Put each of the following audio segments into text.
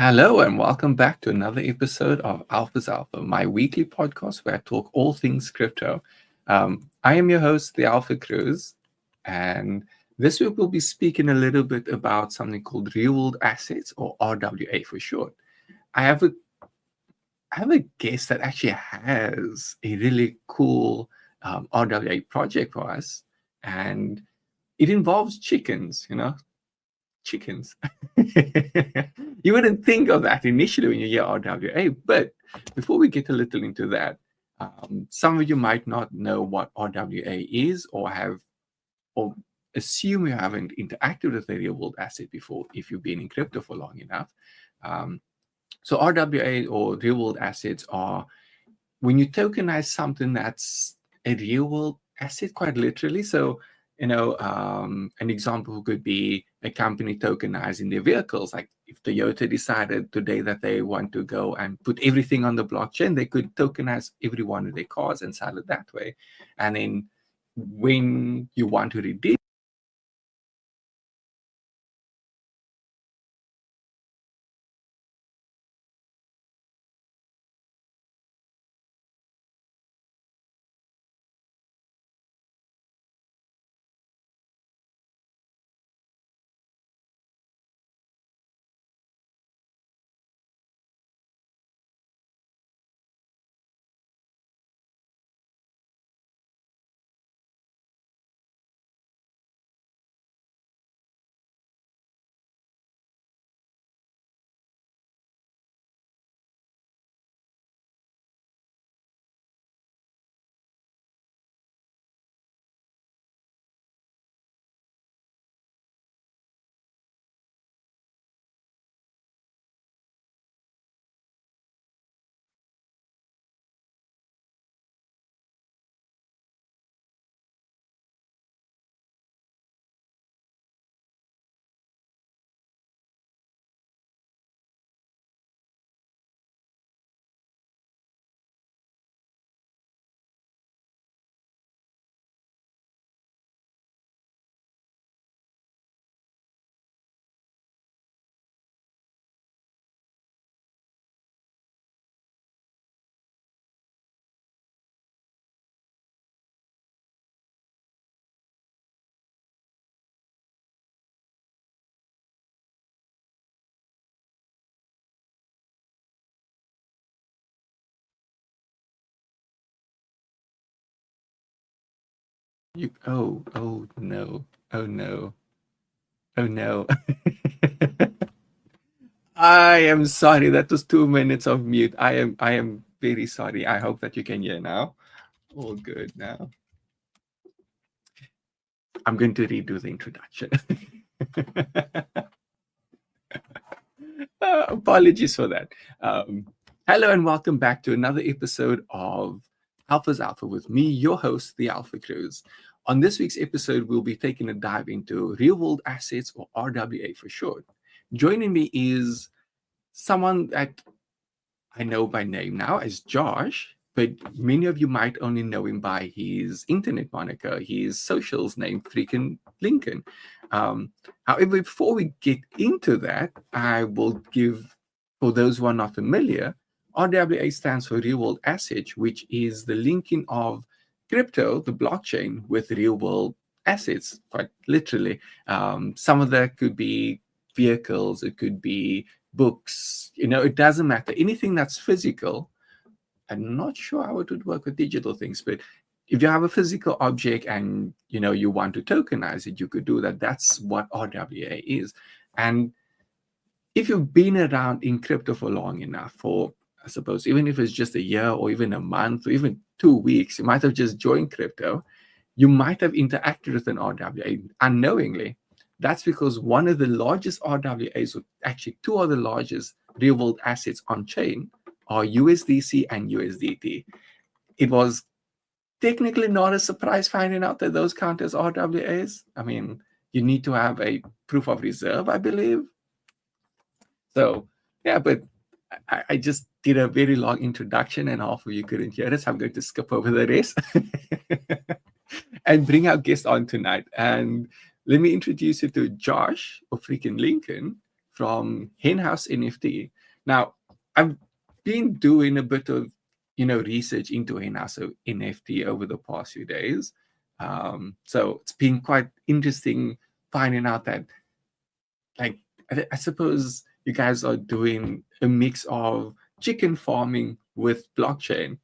Hello and welcome back to another episode of Alpha's Alpha, my weekly podcast where I talk all things crypto. I am your host, the Alpha Cruz, and this week we'll be speaking a little bit about something called real world assets, or RWA for short. I have a guest that actually has a really cool RWA project for us, and it involves chickens. You wouldn't think of that initially when you hear RWA, but before we get a little into that, some of you might not know what RWA is or assume you haven't interacted with a real world asset before if you've been in crypto for long enough. So RWA, or real world assets, are when you tokenize something that's a real world asset, quite literally. So an example could be a company tokenizing their vehicles. Like if Toyota decided today that they want to go and put everything on the blockchain, they could tokenize every one of their cars and sell it that way. And then when you want to redeem, oh no, oh no, oh no. I am sorry. That was 2 minutes of mute. I am very sorry. I hope that you can hear now. All good now. I'm going to redo the introduction. Apologies for that. Hello and welcome back to another episode of Alpha's Alpha with me, your host, the Alpha Cruz. On this week's episode, we'll be taking a dive into real world assets, or RWA for short. Joining me is someone that I know by name now as Josh, but many of you might only know him by his internet moniker, his socials name, FreaknLinkin. However, before we get into that, I will give, for those who are not familiar, RWA stands for Real World Assets, which is the linking of crypto, the blockchain, with real world assets, quite literally. Some of that could be vehicles, it could be books, it doesn't matter. Anything that's physical. I'm not sure how it would work with digital things, but if you have a physical object and you want to tokenize it, you could do that. That's what RWA is. And if you've been around in crypto for long enough, for I suppose even if it's just a year or even a month or even 2 weeks, you might have just joined crypto, you might have interacted with an RWA unknowingly. That's because one of the largest RWAs, or actually two of the largest real world assets on chain, are USDC and USDT. It was technically not a surprise finding out that those count as RWAs. I mean, you need to have a proof of reserve, I believe. So, yeah, but I just did a very long introduction and half of you couldn't hear it, so I'm going to skip over the rest and bring our guest on tonight. And let me introduce you to Josh, of FreaknLinkin, from Hen House NFT. Now, I've been doing a bit of, research into Hen House NFT over the past few days. So it's been quite interesting finding out that, like, I suppose you guys are doing a mix of chicken farming with blockchain.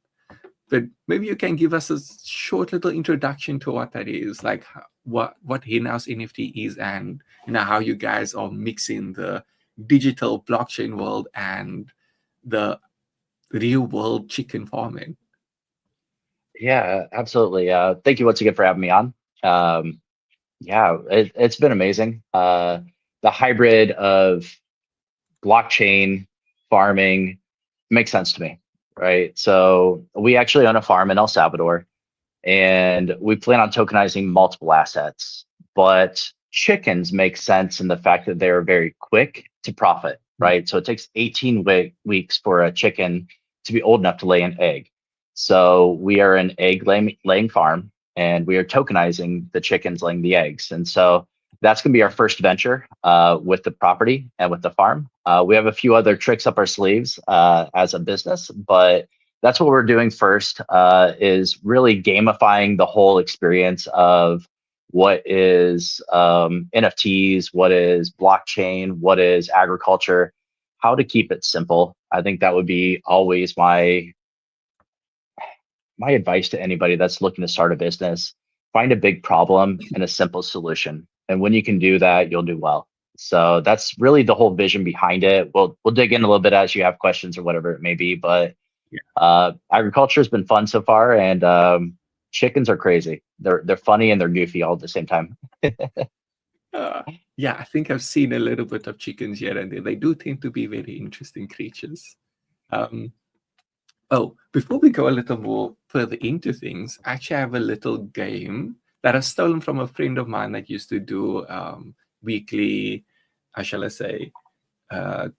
But maybe you can give us a short little introduction to what that is, like what Hen House NFT is, and how you guys are mixing the digital blockchain world and the real world chicken farming. Yeah, absolutely. Thank you once again for having me on. Yeah, it's been amazing. The hybrid of blockchain farming makes sense to me, right? So we actually own a farm in El Salvador, and we plan on tokenizing multiple assets. But chickens make sense in the fact that they're very quick to profit, right? So it takes 18 weeks for a chicken to be old enough to lay an egg. So we are an egg laying farm, and we are tokenizing the chickens laying the eggs. And so that's going to be our first venture with the property and with the farm. We have a few other tricks up our sleeves as a business, but that's what we're doing first, is really gamifying the whole experience of what is NFTs, what is blockchain, what is agriculture, how to keep it simple. I think that would be always my advice to anybody that's looking to start a business. Find a big problem and a simple solution. And when you can do that, you'll do well. So that's really the whole vision behind it. We'll dig in a little bit as you have questions or whatever it may be, but agriculture has been fun so far, and chickens are crazy. They're funny and they're goofy all at the same time. Yeah, I think I've seen a little bit of chickens here and there. They do tend to be very interesting creatures. Oh, before we go a little more further into things, I actually have a little game that I've stolen from a friend of mine that used to do weekly, how shall I say,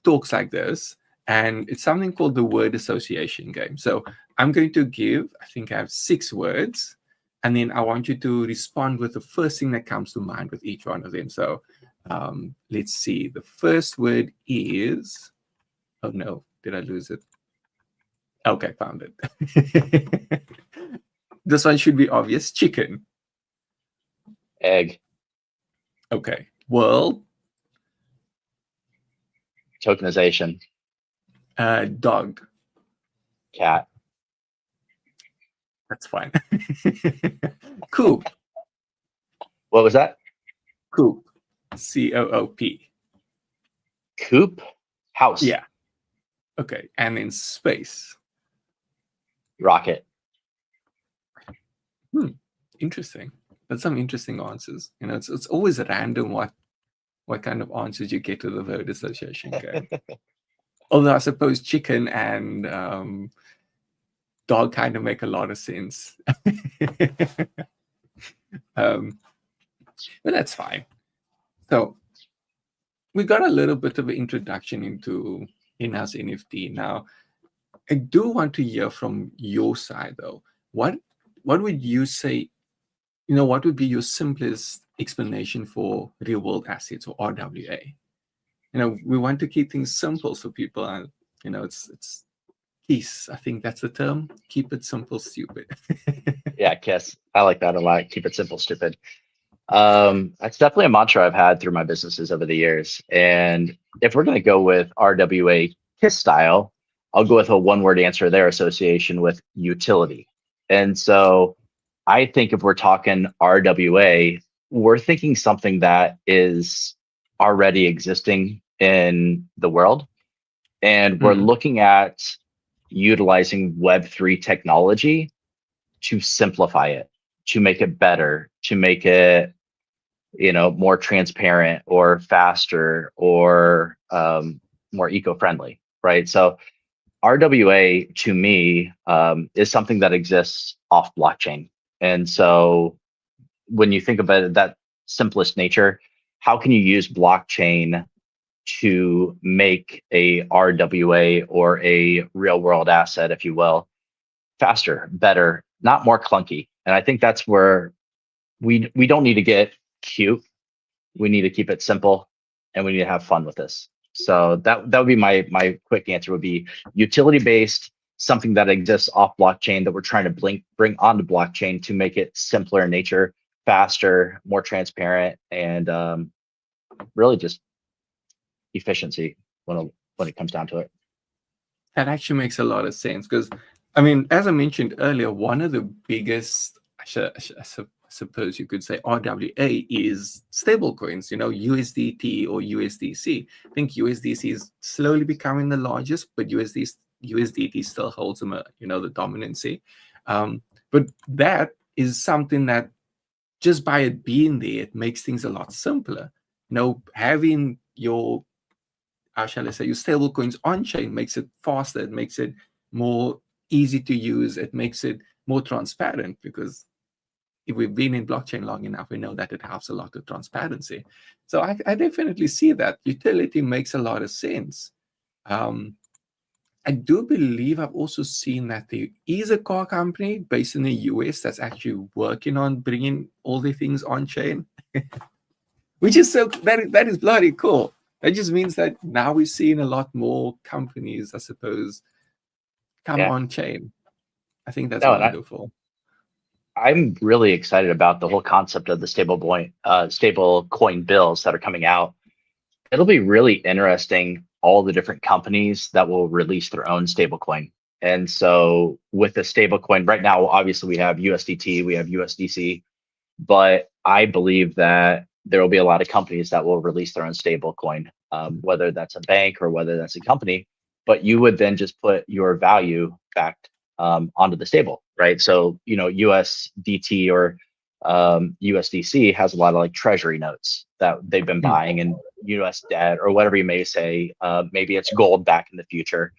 talks like this. And it's something called the word association game. So I'm going to give, I think I have 6 words, and then I want you to respond with the first thing that comes to mind with each one of them. So let's see. The first word is, oh no, did I lose it? Okay, found it. This one should be obvious. Chicken. Egg. Okay. World. Tokenization. Dog. Cat. That's fine. Coop. What was that? Coop. COOP. Coop. House. Yeah. Okay. And in space. Rocket. Interesting. That's some interesting answers. It's always random what kind of answers you get to the word association game. Although I suppose chicken and dog kind of make a lot of sense. But that's fine. So we got a little bit of an introduction into Hen House NFT. Now, I do want to hear from your side, though. What would you say, what would be your simplest explanation for real world assets, or RWA? We want to keep things simple so people are, it's KISS. I think that's the term. Keep it simple, stupid. Yeah, KISS. I like that a lot. Keep it simple, stupid. That's definitely a mantra I've had through my businesses over the years. And if we're going to go with RWA KISS style, I'll go with a one-word answer there, association with utility. And so I think if we're talking RWA, we're thinking something that is already existing in the world. And we're looking at utilizing Web3 technology to simplify it, to make it better, to make it, more transparent or faster or more eco-friendly, right? So RWA to me is something that exists off blockchain. And so when you think about it, that simplest nature, how can you use blockchain to make a RWA or a real world asset, if you will, faster, better, not more clunky? And I think that's where we don't need to get cute. We need to keep it simple, and we need to have fun with this. So that would be my quick answer would be utility based, something that exists off blockchain that we're trying to bring onto blockchain to make it simpler in nature, faster, more transparent, and really just efficiency when it comes down to it. That actually makes a lot of sense because, I mean, as I mentioned earlier, one of the biggest, I suppose you could say, RWA is stablecoins, USDT or USDC. I think USDC is slowly becoming the largest, but USDT still holds them, the dominancy. But that is something that just by it being there, it makes things a lot simpler. Having your, how shall I say, your stable coins on chain makes it faster. It makes it more easy to use. It makes it more transparent because if we've been in blockchain long enough, we know that it helps a lot with transparency. So I definitely see that. Utility makes a lot of sense. I do believe I've also seen that there is a car company based in the US that's actually working on bringing all the things on chain, which is that is bloody cool. That just means that now we're seeing a lot more companies, I suppose, come on chain. I think that's wonderful. I'm really excited about the whole concept of the stable coin bills that are coming out. It'll be really interesting, all the different companies that will release their own stable coin. And so with the stable coin right now, obviously we have USDT, we have USDC, but I believe that there will be a lot of companies that will release their own stable coin, whether that's a bank or whether that's a company, but you would then just put your value back onto the stable, right? So, USDT or USDC has a lot of like treasury notes that they've been buying and US debt or whatever you may say. Maybe it's gold back in the future.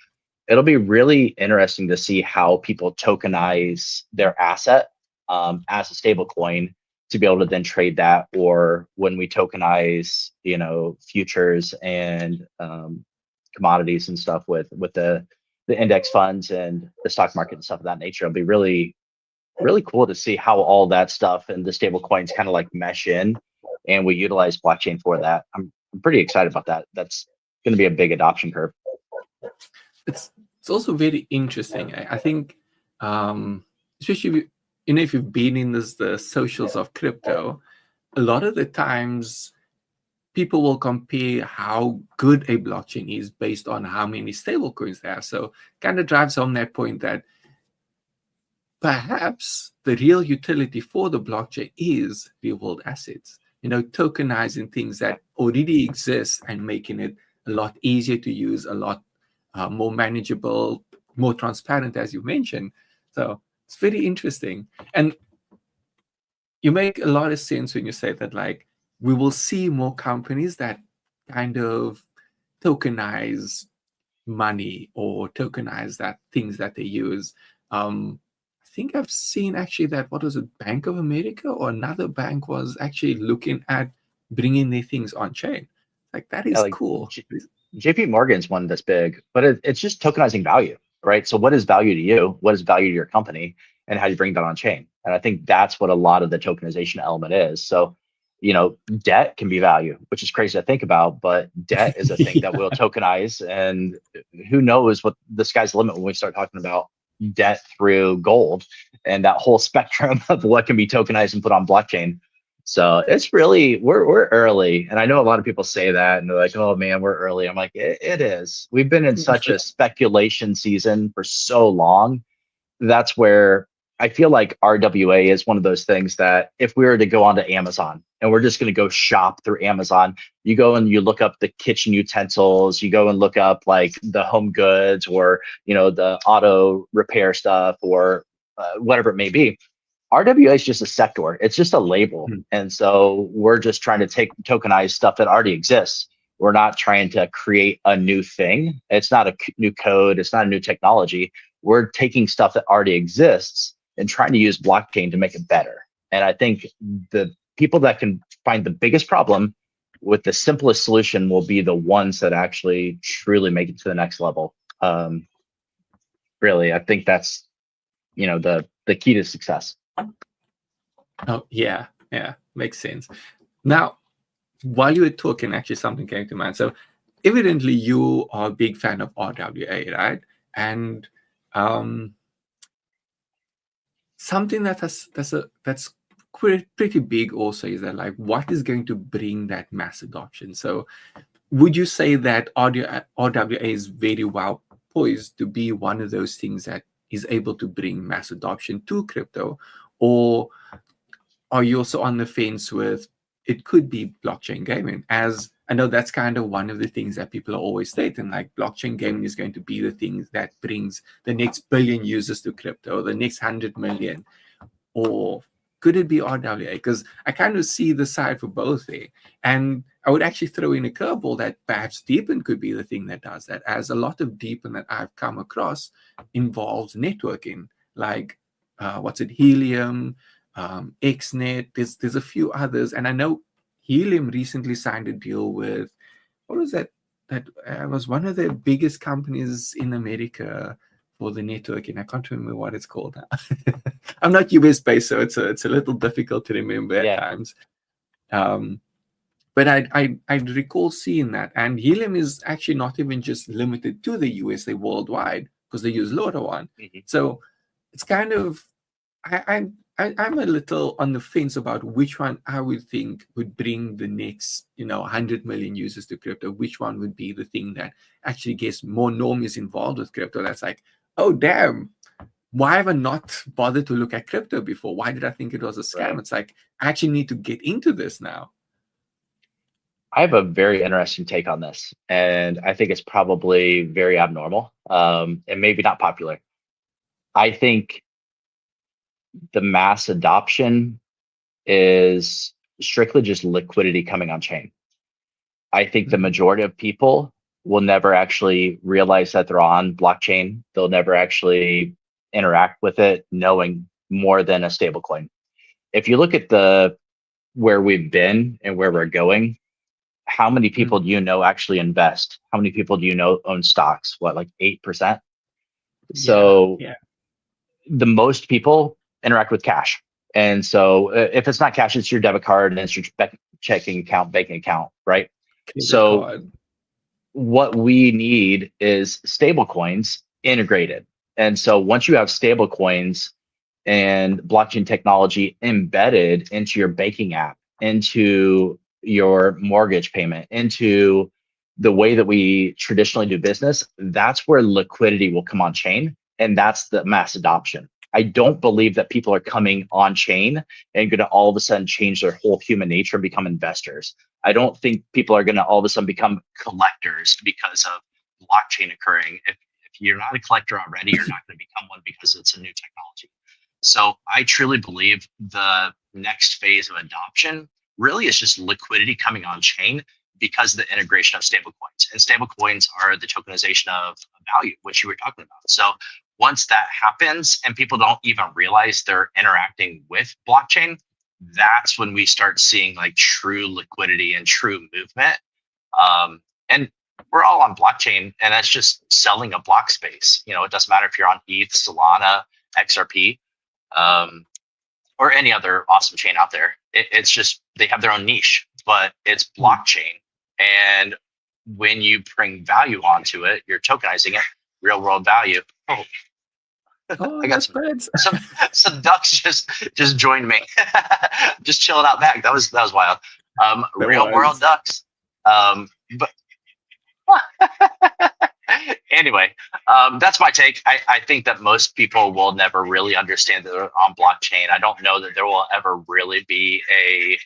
It'll be really interesting to see how people tokenize their asset as a stable coin to be able to then trade that, or when we tokenize, futures and commodities and stuff with the index funds and the stock market and stuff of that nature. It'll be really, really cool to see how all that stuff and the stable coins kind of like mesh in, and we utilize blockchain for that. I'm pretty excited about that. That's going to be a big adoption curve. It's also very interesting. I think, especially if you've been in the socials of crypto, a lot of the times people will compare how good a blockchain is based on how many stable coins they have. So kind of drives home that point that perhaps the real utility for the blockchain is real world assets, tokenizing things that already exist and making it a lot easier to use, a lot more manageable, more transparent, as you mentioned. So it's very interesting. And you make a lot of sense when you say that, like, we will see more companies that kind of tokenize money or tokenize that things that they use. I think I've seen actually that, what was it, Bank of America or another bank was actually looking at bringing their things on chain. Like, that is cool. JP Morgan's one that's big, but it's just tokenizing value, right? So what is value to you? What is value to your company? And how do you bring that on chain? And I think that's what a lot of the tokenization element is. So, debt can be value, which is crazy to think about, but debt is a thing that we'll tokenize, and who knows what the sky's the limit when we start talking about debt through gold and that whole spectrum of what can be tokenized and put on blockchain. So it's really, we're early. And I know a lot of people say that and they're like, oh man, we're early. I'm like, it is. We've been in such a speculation season for so long. That's where I feel like RWA is one of those things that if we were to go onto Amazon and we're just going to go shop through Amazon, you go and you look up the kitchen utensils, you go and look up like the home goods or, the auto repair stuff or whatever it may be. RWA is just a sector. It's just a label. And so we're just trying to tokenize stuff that already exists. We're not trying to create a new thing. It's not a new code. It's not a new technology. We're taking stuff that already exists and trying to use blockchain to make it better. And I think the people that can find the biggest problem with the simplest solution will be the ones that actually truly make it to the next level. Really, I think that's, the key to success. Oh, yeah, makes sense. Now, while you were talking, actually something came to mind. So evidently you are a big fan of RWA, right? And something that's pretty big also is that, like, what is going to bring that mass adoption? So would you say that RWA is very well poised to be one of those things that is able to bring mass adoption to crypto? Or are you also on the fence with it could be blockchain gaming? As I know that's kind of one of the things that people are always stating, like blockchain gaming is going to be the thing that brings the next billion users to crypto, the next 100 million. Or could it be RWA? Because I kind of see the side for both there. And I would actually throw in a curveball that perhaps Deepin could be the thing that does that, as a lot of Deepin that I've come across involves networking, like what's it, Helium, XNet. There's a few others. And I know Helium recently signed a deal with, what was that? That was one of the biggest companies in America for the networking. I can't remember what it's called now. I'm not US based, so it's a little difficult to remember at Yeah. times. But I recall seeing that, and Helium is actually not even just limited to the US; they're worldwide because they use LoRaWAN. Mhm. So it's kind of I'm a little on the fence about which one I would think would bring the next 100 million users to crypto. Which one would be the thing that actually gets more normies involved with crypto? That's like, oh damn, why have I not bothered to look at crypto before? Why did I think it was a scam? Right. It's like, I actually need to get into this now. I have a very interesting take on this, and I think it's probably very abnormal, and maybe not popular. I think the mass adoption is strictly just liquidity coming on chain. I think the Mhm. majority of people will never actually realize that they're on blockchain. They'll never actually interact with it knowing more than a stablecoin. If you look at the where we've been and where we're going, how many people do you know actually invest? How many people do you know own stocks? What, like 8%? Yeah, So yeah. the most people interact with cash. And so if it's not cash, it's your debit card and it's your checking account, banking account, right? Credit So card. what we need is stable coins integrated. And so once you have stable coins and blockchain technology embedded into your banking app, into your mortgage payment, into the way that we traditionally do business, that's where liquidity will come on chain. And that's the mass adoption. I don't believe that people are coming on chain and going to all of a sudden change their whole human nature and become investors. I don't think people are going to all of a sudden become collectors because of blockchain occurring. If you're not a collector already, you're not going to become one because it's a new technology. So I truly believe the next phase of adoption really is just liquidity coming on chain because of the integration of stablecoins. And stablecoins are the tokenization of value, which you were talking about. So once that happens and people don't even realize they're interacting with blockchain, that's when we start seeing like true liquidity and true movement. And we're all on blockchain, and that's just selling a block space. It doesn't matter if you're on ETH, Solana, XRP, or any other awesome chain out there. It's just they have their own niche, but it's blockchain. And when you bring value onto it, you're tokenizing it, real world value. Oh, Oh, I got that's birds. some ducks just joined me, just chilling out back. That was wild. That Real world was. ducks. But anyway, that's my take. I think that most people will never really understand that they're on blockchain. I don't know that there will ever really be a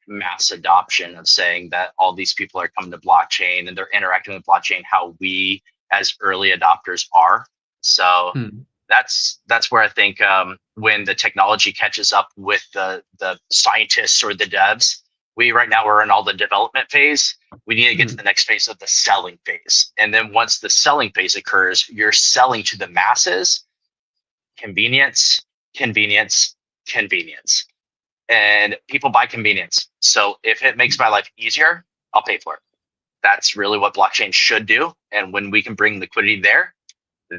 mass adoption of saying that all these people are coming to blockchain and they're interacting with blockchain how we as early adopters are. So Hmm. that's where I think when the technology catches up with the scientists or the devs, we right now we're in all the development phase. We need to get to Hmm. the next phase of the selling phase. And then once the selling phase occurs, you're selling to the masses, convenience, convenience, convenience. And people buy convenience. So if it makes my life easier, I'll pay for it. That's really what blockchain should do. And when we can bring liquidity there,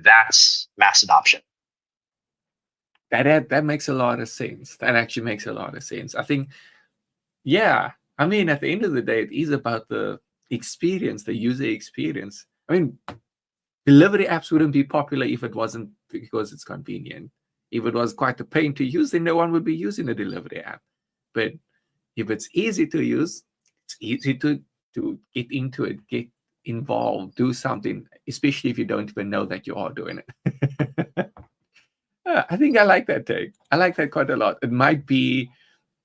that's mass adoption. That makes a lot of sense. That actually makes a lot of sense. I think, yeah. I mean, at the end of the day, it is about the experience, the user experience. I mean, delivery apps wouldn't be popular if it wasn't because it's convenient. If it was quite a pain to use, then no one would be using a delivery app. But if it's easy to use, it's easy to get into it, get involved, do something, especially if you don't even know that you are doing it. I think I like that take. I like that quite a lot. It might be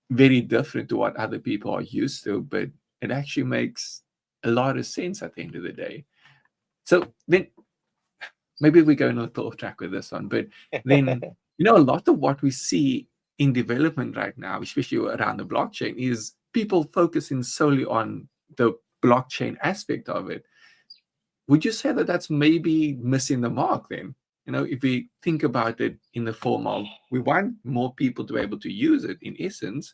very different to what other people are used to, but it actually makes a lot of sense at the end of the day. So then maybe we go a little off track with this one, but then, a lot of what we see in development right now, especially around the blockchain, is people focusing solely on the blockchain aspect of it. Would you say that that's maybe missing the mark then? If we think about it in the form of, we want more people to be able to use it in essence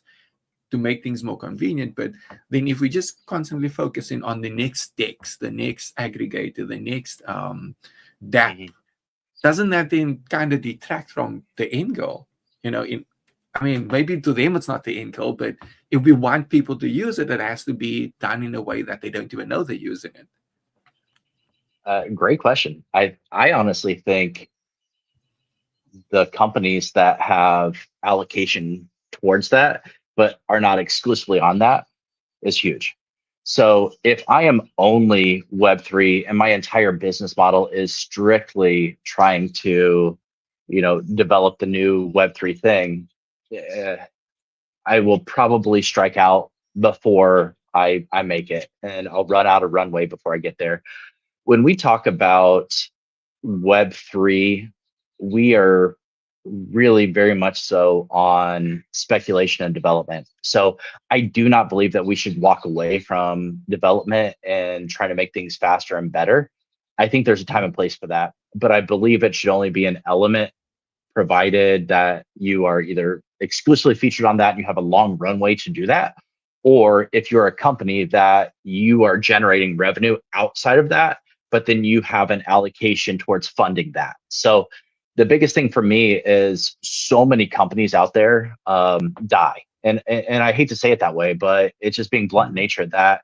to make things more convenient, but then if we just constantly focusing on the next DEX, the next aggregator, the next DApp, doesn't that then kind of detract from the end goal? Maybe to them it's not the end goal, but if we want people to use it, it has to be done in a way that they don't even know they're using it. Great question. I honestly think the companies that have allocation towards that, but are not exclusively on that, is huge. So if I am only Web3 and my entire business model is strictly trying to, develop the new Web3 thing, I will probably strike out before I make it, and I'll run out of runway before I get there. When we talk about Web3, we are really very much so on speculation and development. So I do not believe that we should walk away from development and try to make things faster and better. I think there's a time and place for that, but I believe it should only be an element provided that you are either exclusively featured on that and you have a long runway to do that, or if you're a company that you are generating revenue outside of that, but then you have an allocation towards funding that. So the biggest thing for me is so many companies out there die. And I hate to say it that way, but it's just being blunt in nature that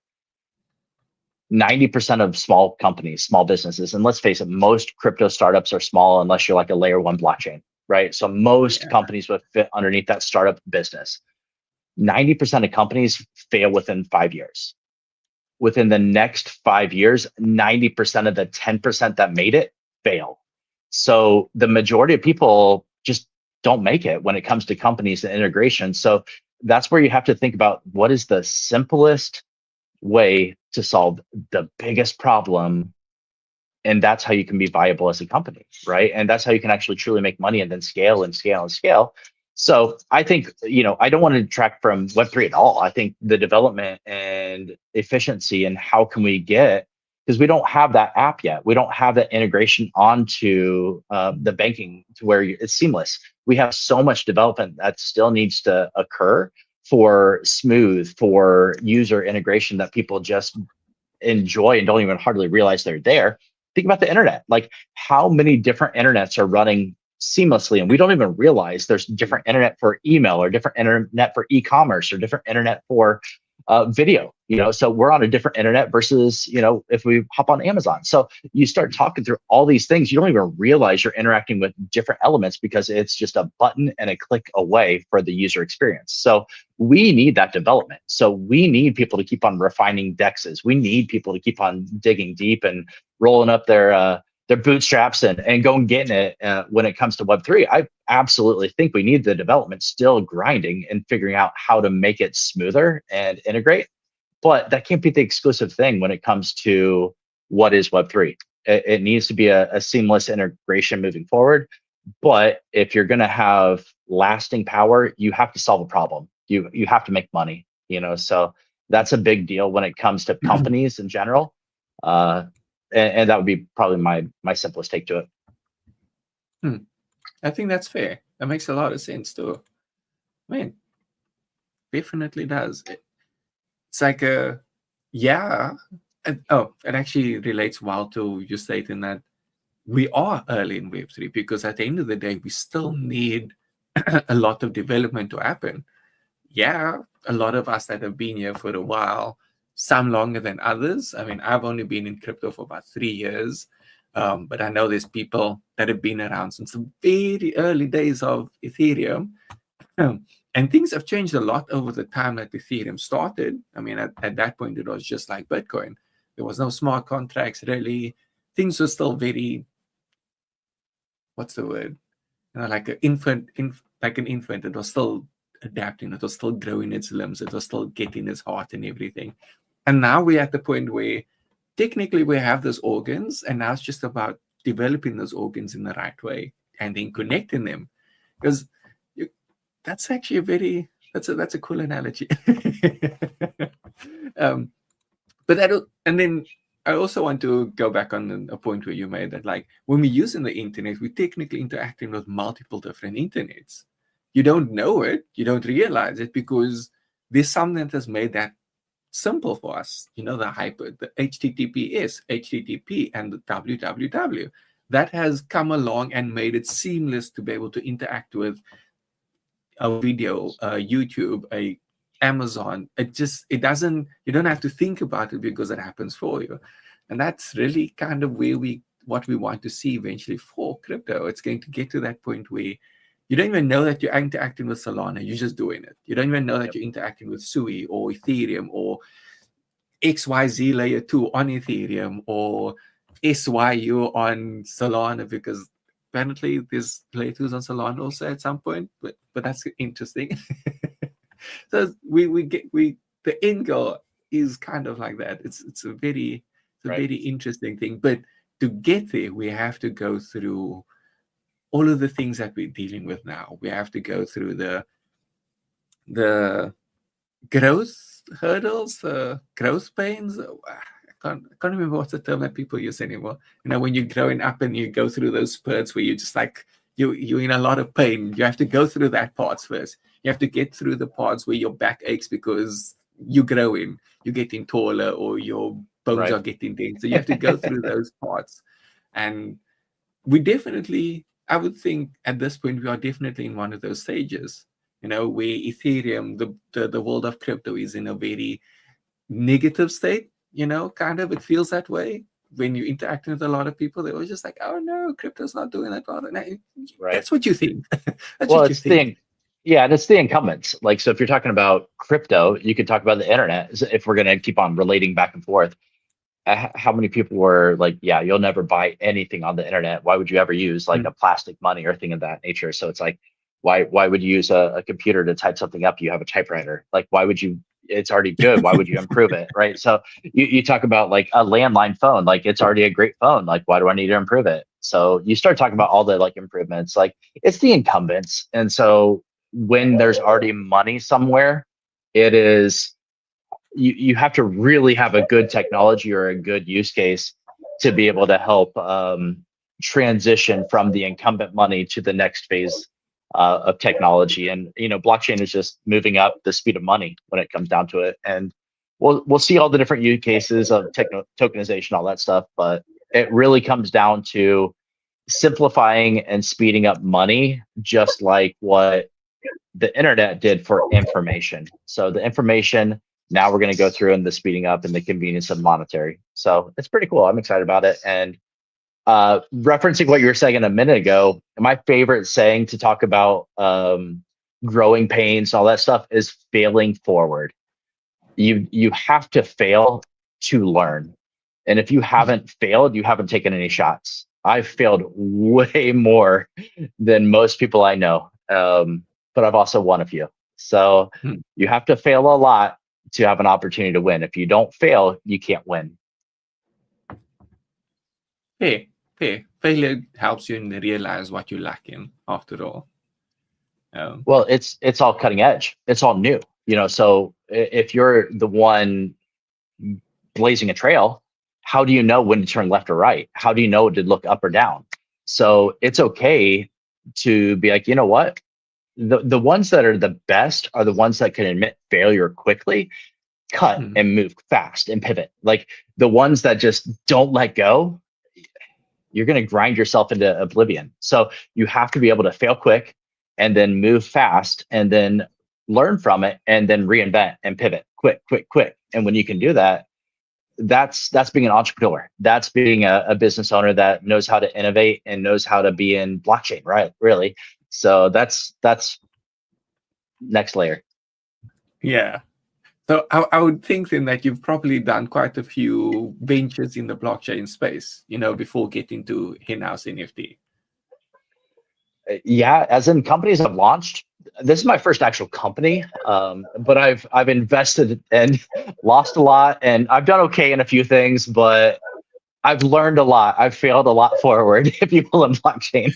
90% of small companies, small businesses, and let's face it, most crypto startups are small unless you're like a layer 1 blockchain, right? So most companies would fit underneath that startup business. 90% of companies fail within 5 years. Within the next 5 years, 90% of the 10% that made it fail. So the majority of people just don't make it when it comes to companies and integration. So that's where you have to think about what is the simplest way to solve the biggest problem. And that's how you can be viable as a company, right? And that's how you can actually truly make money and then scale and scale and scale. So I think, I don't want to detract from Web3 at all. I think the development and efficiency and how can we get, because we don't have that app yet. We don't have that integration onto the banking to where it's seamless. We have so much development that still needs to occur for smooth, for user integration that people just enjoy and don't even hardly realize they're there. Think about the internet. Like, how many different internets are running seamlessly, and we don't even realize there's different internet for email, or different internet for e-commerce, or different internet for video. So we're on a different internet versus if we hop on Amazon. So you start talking through all these things, you don't even realize you're interacting with different elements because it's just a button and a click away for the user experience. So we need that development. So we need people to keep on refining dexes. We need people to keep on digging deep and rolling up their bootstraps and going getting it when it comes to Web3. I absolutely think we need the development still grinding and figuring out how to make it smoother and integrate. But that can't be the exclusive thing when it comes to what is Web3. It needs to be a seamless integration moving forward. But if you're going to have lasting power, you have to solve a problem. You have to make money. So that's a big deal when it comes to companies in general. And that would be probably my simplest take to it. I think that's fair. That makes a lot of sense too. Man, definitely does. It's like it actually relates well to you stating that we are early in Web3, because at the end of the day, we still need a lot of development to happen. Yeah, a lot of us that have been here for a while some longer than others. I mean, I've only been in crypto for about 3 years, but I know there's people that have been around since the very early days of Ethereum. And things have changed a lot over the time that Ethereum started. I mean, at that point, it was just like Bitcoin. There was no smart contracts, really. Things were still very, what's the word? Like an infant, it was still adapting. It was still growing its limbs. It was still getting its heart and everything. And now we're at the point where technically we have those organs, and now it's just about developing those organs in the right way and then connecting them. Because that's actually that's a cool analogy. But and then I also want to go back on a point where you made that, like, when we're using the internet, we're technically interacting with multiple different internets. You don't know it, you don't realize it, because there's something that has made that simple for us. The HTTPS, HTTP, and the www. That has come along and made it seamless to be able to interact with a video, YouTube, a Amazon. You don't have to think about it because it happens for you. And that's really kind of what we want to see eventually for crypto. It's going to get to that point where you don't even know that you're interacting with Solana, you're just doing it. You don't even know that you're interacting with Sui or Ethereum or XYZ layer 2 on Ethereum or SYU on Solana, because apparently there's layer 2s on Solana also at some point, but that's interesting. So the end goal is kind of like that. It's a very interesting thing. But to get there, we have to go through all of the things that we're dealing with now. We have to go through the growth hurdles, the growth pains. I can't remember what's the term that people use anymore. When you're growing up and you go through those spurts where you're just like, you're in a lot of pain. You have to go through that parts first. You have to get through the parts where your back aches because you're growing, you're getting taller, or your bones are getting dense. So you have to go through those parts. And we definitely, I would think at this point, we are definitely in one of those stages, where Ethereum, the world of crypto, is in a very negative state, kind of. It feels that way. When you're interacting with a lot of people, they're always just like, oh no, crypto's not doing that well. That's what you think. That's what you think. And it's the incumbents. Like, so if you're talking about crypto, you could talk about the internet. If we're going to keep on relating back and forth, how many people were like, yeah, you'll never buy anything on the internet. Why would you ever use like a plastic money or thing of that nature? So it's like, why would you use a computer to type something up? You have a typewriter. Like, why would you? It's already good. Why would you improve it? Right. So you talk about like a landline phone, like it's already a great phone. Like, why do I need to improve it? So you start talking about all the like improvements, like it's the incumbents. And so when there's already money somewhere, it is, you have to really have a good technology or a good use case to be able to help transition from the incumbent money to the next phase of technology. And blockchain is just moving up the speed of money when it comes down to it. And we'll see all the different use cases of tokenization, all that stuff, but it really comes down to simplifying and speeding up money, just like what the internet did for information. So the information, now we're going to go through and the speeding up and the convenience of monetary. So it's pretty cool. I'm excited about it. And referencing what you were saying a minute ago, my favorite saying to talk about growing pains, all that stuff, is failing forward. You have to fail to learn. And if you haven't failed, you haven't taken any shots. I've failed way more than most people I know, but I've also won a few. So you have to fail a lot to have an opportunity to win. If you don't fail, you can't win. Hey, failure helps you realize what you're lacking after all. Well, it's all cutting edge. It's all new. So if you're the one blazing a trail, how do you know when to turn left or right? How do you know to look up or down? So it's okay to be like, you know what? The ones that are the best are the ones that can admit failure quickly, cut and move fast and pivot. Like the ones that just don't let go, you're going to grind yourself into oblivion. So you have to be able to fail quick and then move fast and then learn from it and then reinvent and pivot quick. And when you can do that, that's being an entrepreneur. That's being a business owner that knows how to innovate and knows how to be in blockchain, right? Really. So that's next layer. Yeah. So I would think then that you've probably done quite a few ventures in the blockchain space, before getting to Hen House NFT. Yeah, as in companies I've launched. This is my first actual company, but I've invested and lost a lot, and I've done okay in a few things, but I've learned a lot. I've failed a lot forward, if you will, in blockchain.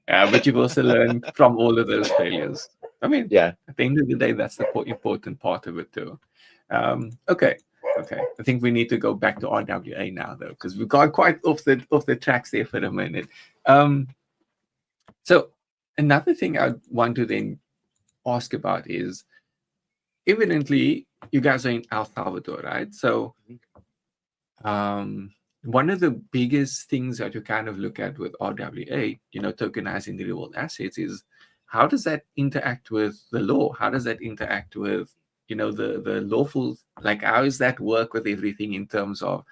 But you've also learned from all of those failures. I mean, Yeah. at the end of the day, that's the important part of it too. Okay. I think we need to go back to RWA now, though, because we got quite off the tracks there for a minute. So another thing I want to then ask about is, evidently, you guys are in El Salvador, right? So one of the biggest things that you kind of look at with RWA, tokenizing the real world assets, is how does that interact with the law? How does that interact with, the lawful, like, how does that work with everything in terms of,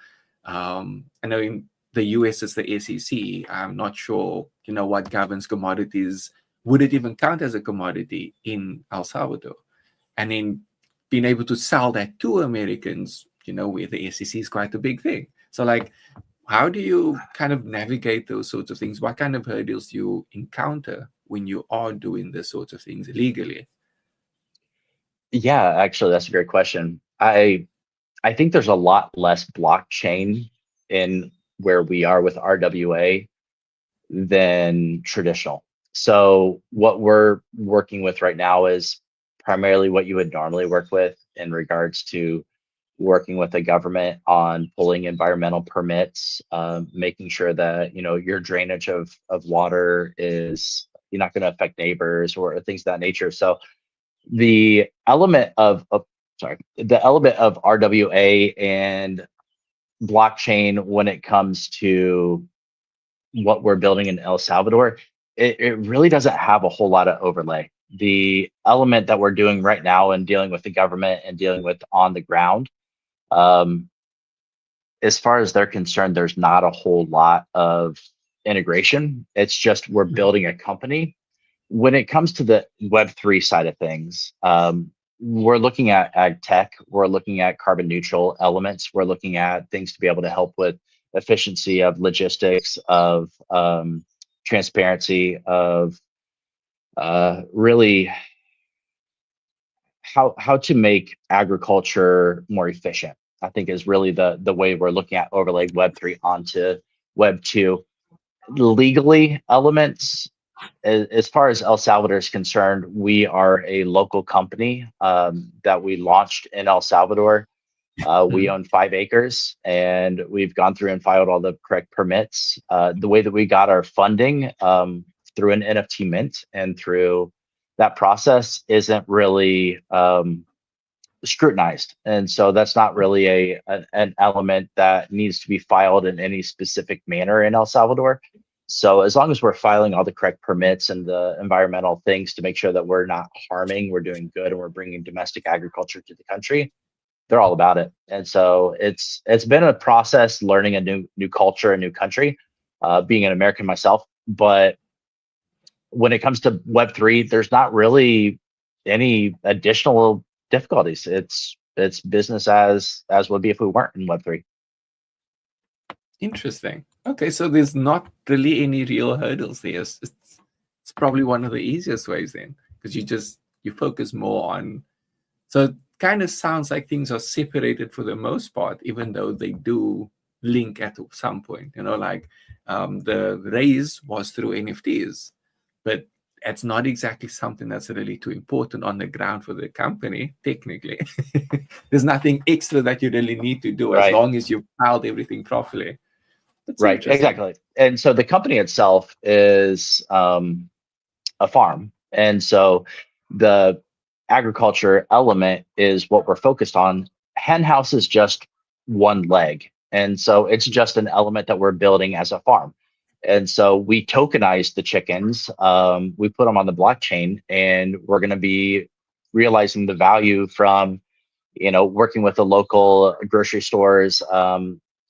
I know in the US it's the SEC. I'm not sure, what governs commodities. Would it even count as a commodity in El Salvador? And then being able to sell that to Americans, where the SEC is quite a big thing. So, like, how do you kind of navigate those sorts of things? What kind of hurdles do you encounter when you are doing this sorts of things legally? Yeah, actually, that's a great question. I think there's a lot less blockchain in where we are with RWA than traditional. So what we're working with right now is primarily what you would normally work with in regards to working with the government on pulling environmental permits, making sure that your drainage of water is you're not going to affect neighbors or things of that nature. So the element the element of RWA and blockchain when it comes to what we're building in El Salvador, it really doesn't have a whole lot of overlay. The element that we're doing right now and dealing with the government and dealing with on the ground, um, as far as they're concerned, there's not a whole lot of integration. It's just we're building a company. When it comes to the Web3 side of things, we're looking at ag tech, we're looking at carbon neutral elements, we're looking at things to be able to help with efficiency of logistics, of transparency, of really how to make agriculture more efficient. I think is really the way we're looking at overlay Web3 onto Web2. Legally elements, as far as El Salvador is concerned, we are a local company that we launched in El Salvador. We own 5 acres, and we've gone through and filed all the correct permits. The way that we got our funding through an NFT mint and through that process isn't really scrutinized, and so that's not really an element that needs to be filed in any specific manner in El Salvador. So as long as we're filing all the correct permits and the environmental things to make sure that we're not harming, we're doing good, and we're bringing domestic agriculture to the country, they're all about it. And so it's been a process learning a new culture, a new country, being an American myself. But when it comes to Web3, there's not really any additional difficulties. It's business as would be if we weren't in Web3. Interesting. Okay, so there's not really any real hurdles there. It's probably one of the easiest ways then, because you focus more on. So it kind of sounds like things are separated for the most part, even though they do link at some point. Like the raise was through NFTs, but it's not exactly something that's really too important on the ground for the company, technically. There's nothing extra that you really need to do as Right. long as you've filed everything properly. That's Right, exactly. And so the company itself is a farm. And so the agriculture element is what we're focused on. Hen House is just one leg. And so it's just an element that we're building as a farm. And so we tokenize the chickens, we put them on the blockchain, and we're going to be realizing the value from working with the local grocery stores,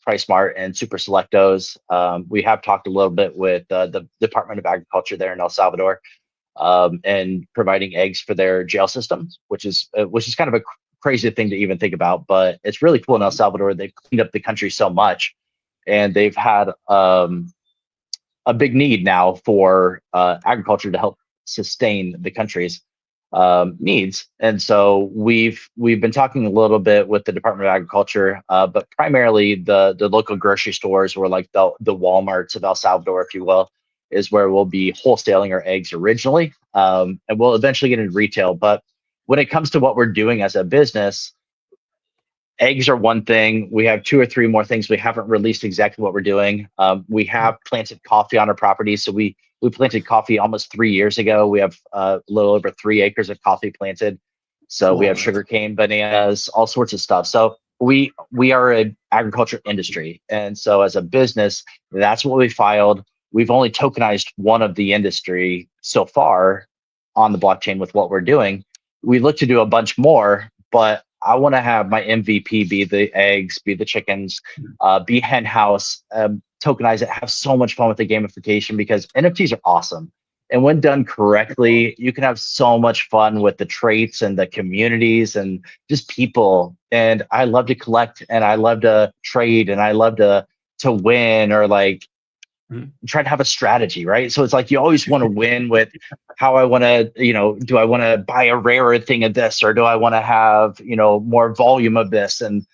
Price Mart and Super Selectos. We have talked a little bit with the Department of Agriculture there in El Salvador, and providing eggs for their jail system, which is kind of a crazy thing to even think about, but it's really cool in El Salvador. They've cleaned up the country so much, and they've had a big need now for agriculture to help sustain the country's needs. And so we've been talking a little bit with the Department of Agriculture, but primarily the local grocery stores, or like the Walmarts of El Salvador, if you will, is where we'll be wholesaling our eggs originally, and we'll eventually get into retail. But when it comes to what we're doing as a business, eggs are one thing. We have 2 or 3 more things. We haven't released exactly what we're doing. We have planted coffee on our property. So we planted coffee almost 3 years ago. We have a little over 3 acres of coffee planted. So we have sugarcane, bananas, all sorts of stuff. So we are an agriculture industry. And so as a business, that's what we filed. We've only tokenized one of the industry so far on the blockchain with what we're doing. We look to do a bunch more, but I want to have my MVP be the eggs, be the chickens, be Hen House, tokenize it, have so much fun with the gamification, because NFTs are awesome. And when done correctly, you can have so much fun with the traits and the communities and just people. And I love to collect, and I love to trade, and I love to win, or like try to have a strategy, right? So it's like you always want to win with how I want to, do I want to buy a rarer thing of this, or do I want to have, more volume of this? And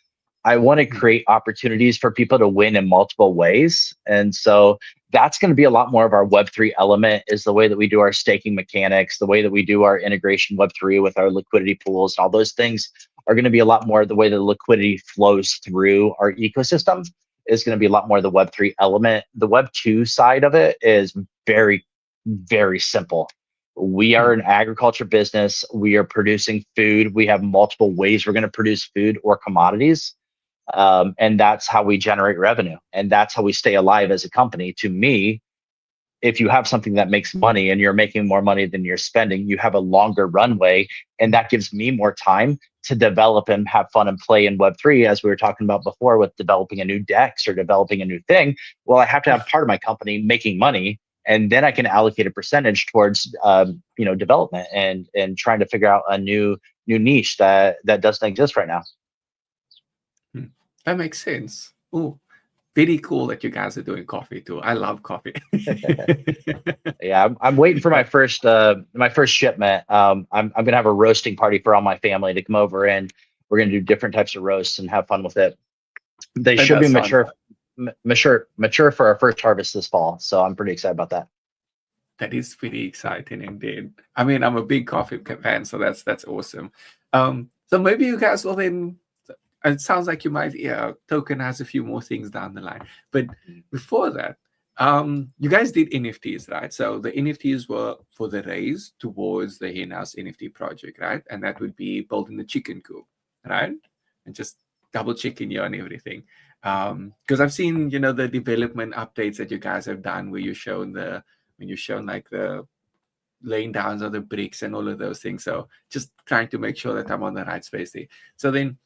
I want to create opportunities for people to win in multiple ways. And so that's going to be a lot more of our Web3 element, is the way that we do our staking mechanics, the way that we do our integration Web3 with our liquidity pools. All those things are going to be a lot more the way the liquidity flows through our ecosystem is going to be a lot more the Web3 element. The Web2 side of it is very, very simple. We are an agriculture business. We are producing food. We have multiple ways we're going to produce food or commodities. And that's how we generate revenue. And that's how we stay alive as a company. To me, if you have something that makes money and you're making more money than you're spending, you have a longer runway. And that gives me more time to develop and have fun and play in Web3, as we were talking about before with developing a new DEX or developing a new thing. Well, I have to have part of my company making money, and then I can allocate a percentage towards development and trying to figure out a new niche that doesn't exist right now. That makes sense. Oh, very cool that you guys are doing coffee too. I love coffee. Yeah, I'm waiting for my first shipment. I'm gonna have a roasting party for all my family to come over, and we're gonna do different types of roasts and have fun with it. They should be mature for our first harvest this fall. So I'm pretty excited about that. That is pretty exciting indeed. I mean, I'm a big coffee fan, so that's awesome. So maybe you guys will then. It sounds like you might tokenize a few more things down the line. But before that, you guys did NFTs, right? So the NFTs were for the raise towards the Hen House NFT project, right? And that would be building the chicken coop, right? And just double checking you on everything. Because I've seen, the development updates that you guys have done where you've shown like the laying downs of the bricks and all of those things. So just trying to make sure that I'm on the right space there. So then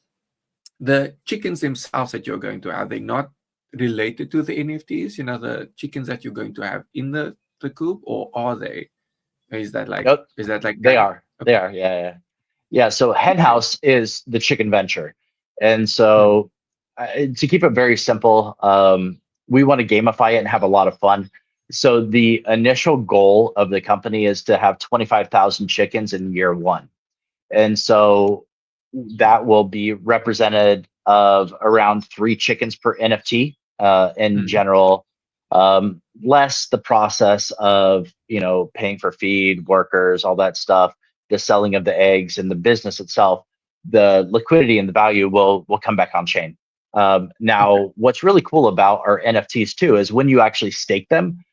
the chickens themselves that you're going to have, they're not related to the NFTs, the chickens that you're going to have in the coop, or are they? Or is that like, Nope. They are. Okay. They are. Yeah. So Hen House is the chicken venture. And so to keep it very simple, we want to gamify it and have a lot of fun. So the initial goal of the company is to have 25,000 chickens in year 1. And so that will be represented of around 3 chickens per NFT in general, less the process of paying for feed, workers, all that stuff, the selling of the eggs and the business itself. The liquidity and the value will come back on chain. Now, what's really cool about our NFTs too is when you actually stake them,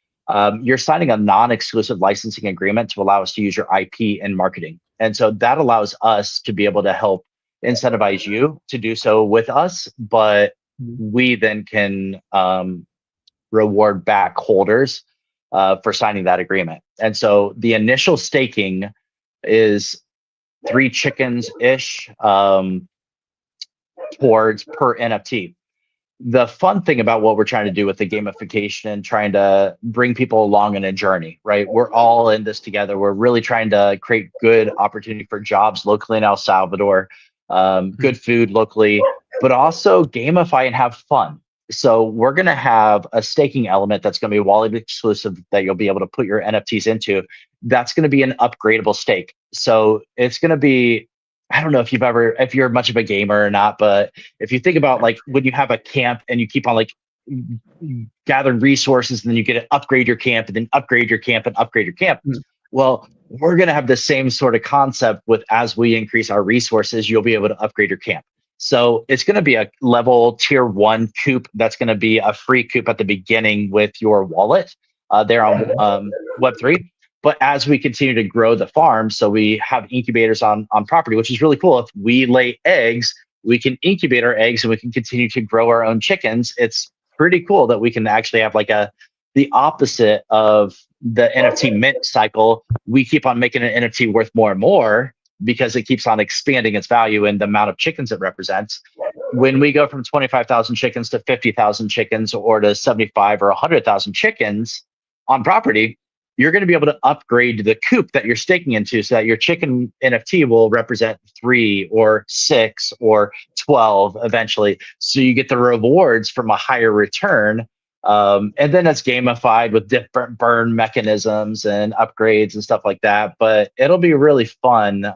you're signing a non-exclusive licensing agreement to allow us to use your IP and marketing. And so that allows us to be able to help incentivize you to do so with us, but we then can reward back holders for signing that agreement. And so the initial staking is 3 chickens ish. towards per NFT. The fun thing about what we're trying to do with the gamification and trying to bring people along in a journey, right? We're all in this together. We're really trying to create good opportunity for jobs locally in El Salvador, good food locally, but also gamify and have fun. So we're going to have a staking element that's going to be wallet exclusive that you'll be able to put your NFTs into. That's going to be an upgradable stake. So it's going to be, I don't know if you're much of a gamer or not, but if you think about like when you have a camp and you keep on like gathering resources and then you get to upgrade your camp and then upgrade your camp and upgrade your camp. Well, we're going to have the same sort of concept with as we increase our resources, you'll be able to upgrade your camp. So it's going to be a level tier 1 coop. That's going to be a free coop at the beginning with your wallet there on Web3. But as we continue to grow the farm, so we have incubators on property, which is really cool. If we lay eggs, we can incubate our eggs and we can continue to grow our own chickens. It's pretty cool that we can actually have like the opposite of the NFT mint cycle. We keep on making an NFT worth more and more because it keeps on expanding its value and the amount of chickens it represents. When we go from 25,000 chickens to 50,000 chickens or to 75 or 100,000 chickens on property, you're going to be able to upgrade the coop that you're staking into so that your chicken NFT will represent 3 or 6 or 12 eventually. So you get the rewards from a higher return. And then it's gamified with different burn mechanisms and upgrades and stuff like that. But it'll be really fun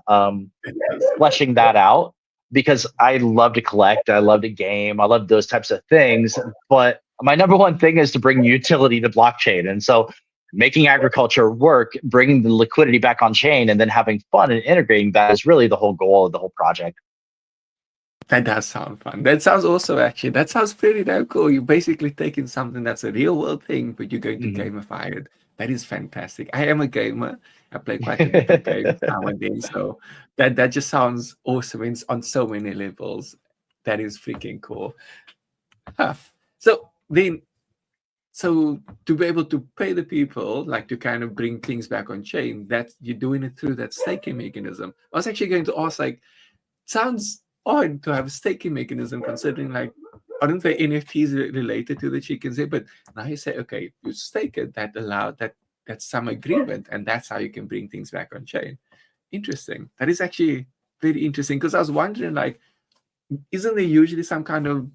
fleshing that out because I love to collect. I love to game. I love those types of things. But my number one thing is to bring utility to blockchain. And so making agriculture work, bringing the liquidity back on chain, and then having fun and integrating that is really the whole goal of the whole project. That does sound fun. That sounds also actually, that sounds pretty damn cool. You're basically taking something that's a real world thing, but you're going to gamify it. That is fantastic. I am a gamer. I play quite a bit of games nowadays. So that just sounds awesome on so many levels. That is freaking cool. Huh. So to be able to pay the people, like to kind of bring things back on chain, that you're doing it through that staking mechanism. I was actually going to ask, like, sounds odd to have a staking mechanism considering, like, I don't think NFTs are related to the chickens here, but now you say, okay, you stake it, that's some agreement, and that's how you can bring things back on chain. Interesting. That is actually very interesting because I was wondering, like, isn't there usually some kind of,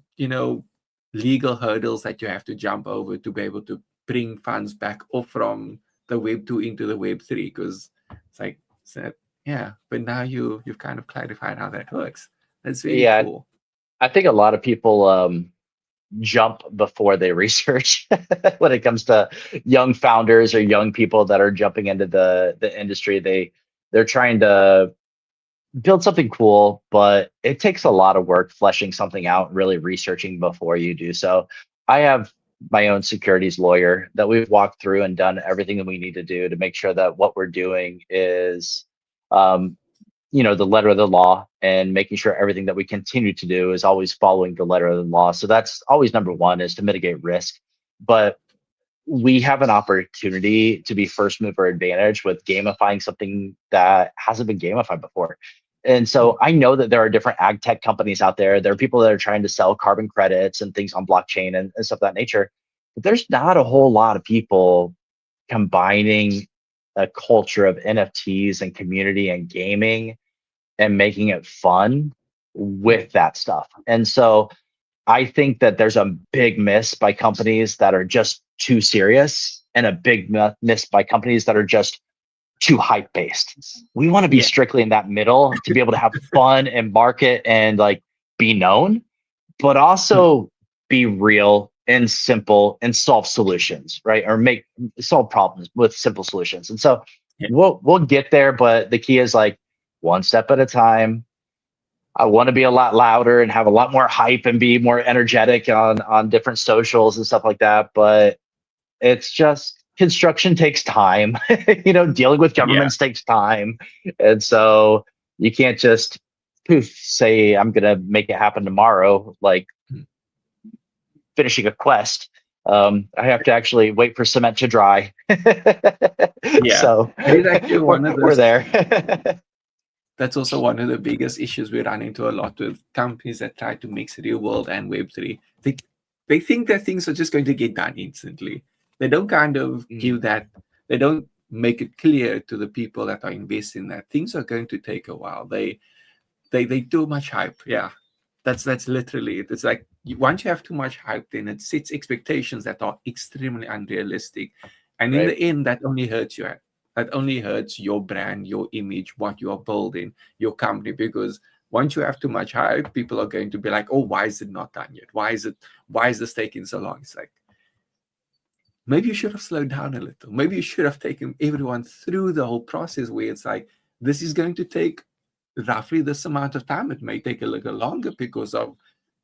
legal hurdles that you have to jump over to be able to bring funds back off from the Web 2 into the Web 3? Because it's like, yeah, but now you've kind of clarified how that works. That's really cool. I think a lot of people jump before they research when it comes to young founders or young people that are jumping into the industry. They're trying to build something cool, but it takes a lot of work fleshing something out, really researching before you do so. I have my own securities lawyer that we've walked through and done everything that we need to do to make sure that what we're doing is, the letter of the law, and making sure everything that we continue to do is always following the letter of the law. So that's always number one, is to mitigate risk. But we have an opportunity to be first mover advantage with gamifying something that hasn't been gamified before. And so I know that there are different ag tech companies out there. There are people that are trying to sell carbon credits and things on blockchain and stuff of that nature. But there's not a whole lot of people combining a culture of NFTs and community and gaming and making it fun with that stuff. And so I think that there's a big miss by companies that are just too serious, and a big miss by companies that are just too hype based. We want to be strictly in that middle to be able to have fun and market and like be known, but also be real and simple and solve solutions, right? Or solve problems with simple solutions. And so we'll get there, but the key is like one step at a time. I want to be a lot louder and have a lot more hype and be more energetic on different socials and stuff like that. But it's just, construction takes time. Dealing with governments takes time. And so you can't just say, I'm going to make it happen tomorrow, like finishing a quest. I have to actually wait for cement to dry. So it's actually one of those, we're there. That's also one of the biggest issues we run into a lot with companies that try to mix real world and Web3. They think that things are just going to get done instantly. They don't kind of give that, they don't make it clear to the people that are investing that things are going to take a while. They too much hype. Yeah. That's literally it. It's like once you have too much hype, then it sets expectations that are extremely unrealistic. And in Right. the end, that only hurts you. That only hurts your brand, your image, what you are building, your company. Because once you have too much hype, people are going to be like, oh, why is it not done yet? Why is this taking so long? It's like, maybe you should have slowed down a little. Maybe you should have taken everyone through the whole process where it's like, this is going to take roughly this amount of time. It may take a little longer because of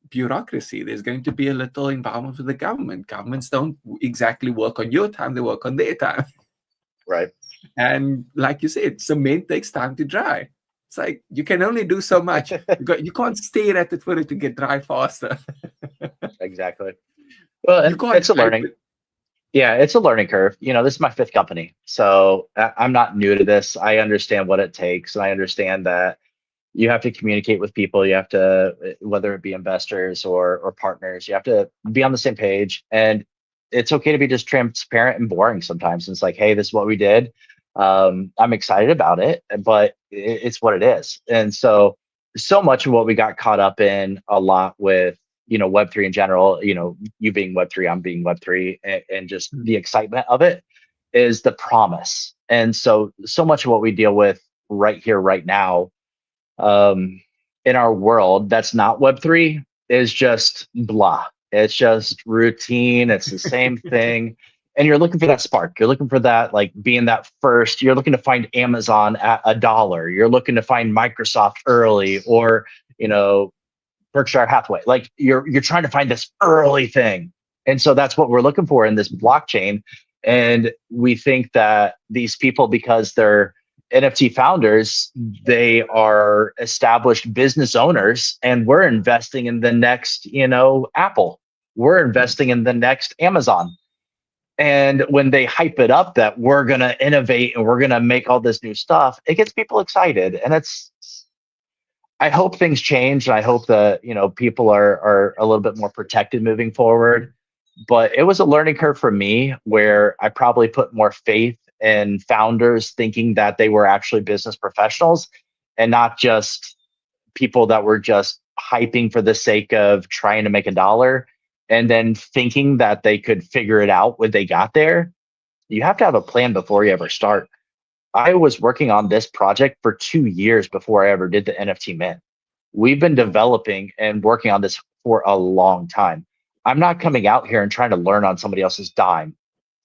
bureaucracy. There's going to be a little involvement with the government. Governments don't exactly work on your time, they work on their time. Right. And like you said, cement takes time to dry. It's like you can only do so much. You can't stare at it for it to get dry faster. Exactly. Well, You and can't it's a hype learning. it. Yeah, it's a learning curve. This is my fifth company, so I'm not new to this. I understand what it takes, and I understand that you have to communicate with people. You have to, whether it be investors or partners, you have to be on the same page. And it's okay to be just transparent and boring sometimes. It's like, hey, this is what we did. I'm excited about it, but it's what it is. And so much of what we got caught up in a lot with Web3 in general, you being Web3, I'm being Web3, and just the excitement of it is the promise. And so much of what we deal with right here, right now, in our world that's not Web3 is just blah. It's just routine. It's the same thing. And you're looking for that spark. You're looking for that, like being that first. You're looking to find Amazon at $1. You're looking to find Microsoft early, or you know Berkshire Hathaway. Like you're trying to find this early thing. And so that's what we're looking for in this blockchain. And we think that these people, because they're NFT founders, they are established business owners, and we're investing in the next, Apple. We're investing in the next Amazon. And when they hype it up that we're going to innovate and we're going to make all this new stuff, it gets people excited. And I hope things change, and I hope that people are a little bit more protected moving forward. But it was a learning curve for me where I probably put more faith in founders thinking that they were actually business professionals and not just people that were just hyping for the sake of trying to make a dollar, and then thinking that they could figure it out when they got there. You have to have a plan before you ever start. I was working on this project for 2 years before I ever did the NFT mint. We've been developing and working on this for a long time. I'm not coming out here and trying to learn on somebody else's dime.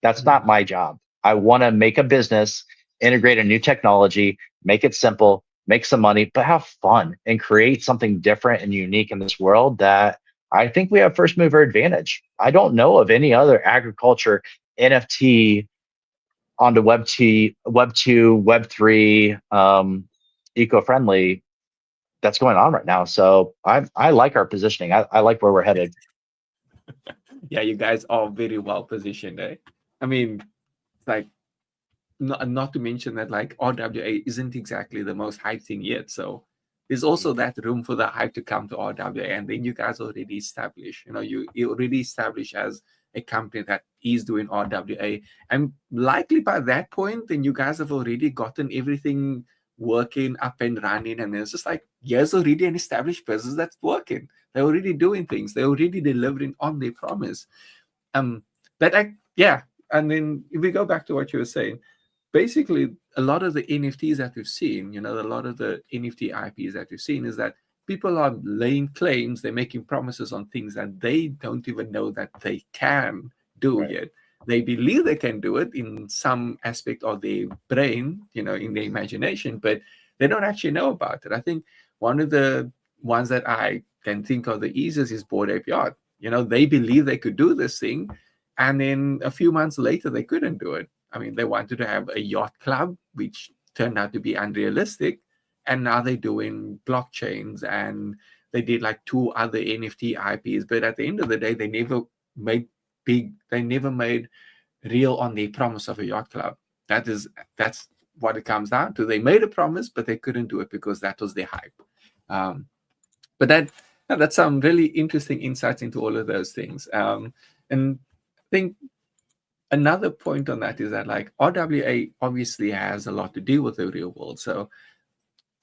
That's not my job. I want to make a business, integrate a new technology, make it simple, make some money, but have fun and create something different and unique in this world that I think we have first mover advantage. I don't know of any other agriculture NFT onto Web 2, Web 3, eco-friendly that's going on right now. So I like our positioning. I like where we're headed. Yeah, you guys are very well positioned, eh? I mean, it's like, not to mention that like RWA isn't exactly the most hyped thing yet. So there's also that room for the hype to come to RWA. And then you guys already established, you already established as a company that is doing RWA. And likely by that point, then you guys have already gotten everything working, up and running. And it's just like, here's already an established business that's working. They're already doing things. They're already delivering on their promise. Yeah. And then if we go back to what you were saying, basically a lot of the NFTs that we've seen, a lot of the NFT IPs that we've seen is that people are laying claims, they're making promises on things that they don't even know that they can do yet. They believe they can do it in some aspect of their brain, in their imagination, but they don't actually know about it. I think one of the ones that I can think of the easiest is Bored Ape Yacht. They believe they could do this thing, and then a few months later, they couldn't do it. I mean, they wanted to have a yacht club, which turned out to be unrealistic. And now they're doing blockchains, and they did like 2 other NFT IPs. But at the end of the day, they never made real on the promise of a yacht club. That's what it comes down to. They made a promise, but they couldn't do it because that was their hype. But that's some really interesting insights into all of those things. And I think another point on that is that like RWA obviously has a lot to do with the real world. So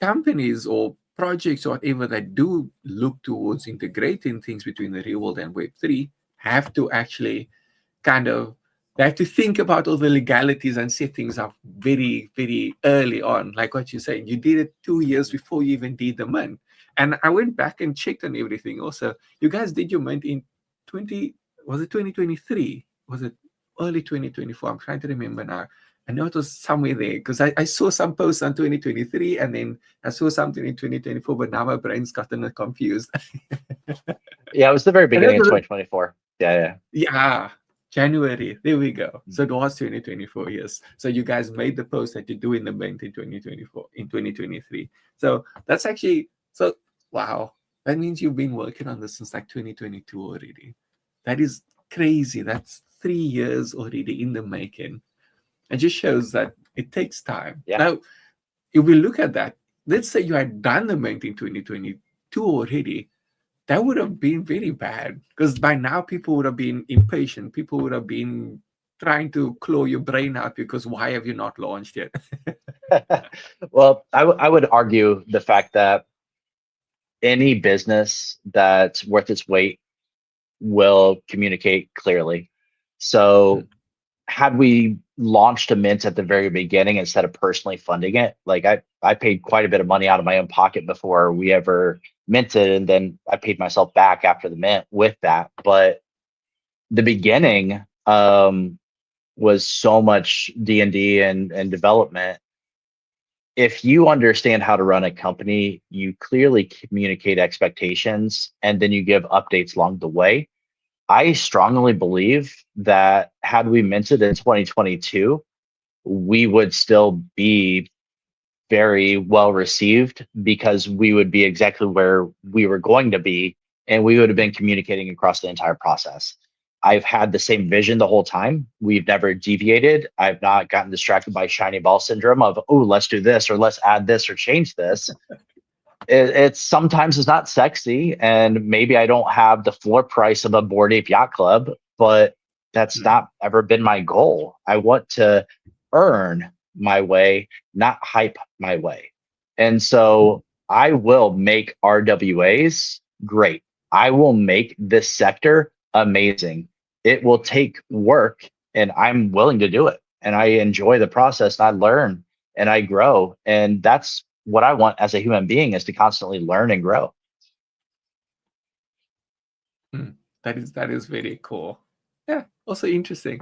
companies or projects or whatever that do look towards integrating things between the real world and Web3 have to actually they have to think about all the legalities and set things up very, very early on. Like what you're saying, you did it 2 years before you even did the mint. And I went back and checked on everything also. You guys did your mint in 2023? Was it early 2024? I'm trying to remember now. I know it was somewhere there because I saw some posts on 2023 and then I saw something in 2024, but now my brain's gotten confused. Yeah, it was the very beginning of 2024. Yeah, January. There we go. So it was 2024 years. So you guys made the post that you're doing the mint in 2024, in 2023. So that's actually, so wow. That means you've been working on this since like 2022 already. That is crazy. That's 3 years already in the making. It just shows that it takes time. Yeah. Now, if we look at that, let's say you had done the mint in 2022 already, that would have been very bad because by now people would have been impatient. People would have been trying to claw your brain out because why have you not launched yet? Well, I would argue the fact that any business that's worth its weight will communicate clearly. So had we launched a mint at the very beginning instead of personally funding it, like I paid quite a bit of money out of my own pocket before we ever minted, and then I paid myself back after the mint with that. But the beginning was so much D&D and development. If you understand how to run a company, you clearly communicate expectations and then you give updates along the way. I strongly believe that had we minted in 2022, we would still be very well received because we would be exactly where we were going to be and we would have been communicating across the entire process. I've had the same vision the whole time. We've never deviated. I've not gotten distracted by shiny ball syndrome of, oh, let's do this or let's add this or change this. It's sometimes it's not sexy, and maybe I don't have the floor price of a Bored Ape Yacht Club, but that's not ever been my goal. I want to earn my way, not hype my way. And so I will make RWAs great. I will make this sector amazing. It will take work and I'm willing to do it. And I enjoy the process and I learn and I grow. And that's what I want as a human being, is to constantly learn and grow. That is very cool. Yeah, also interesting.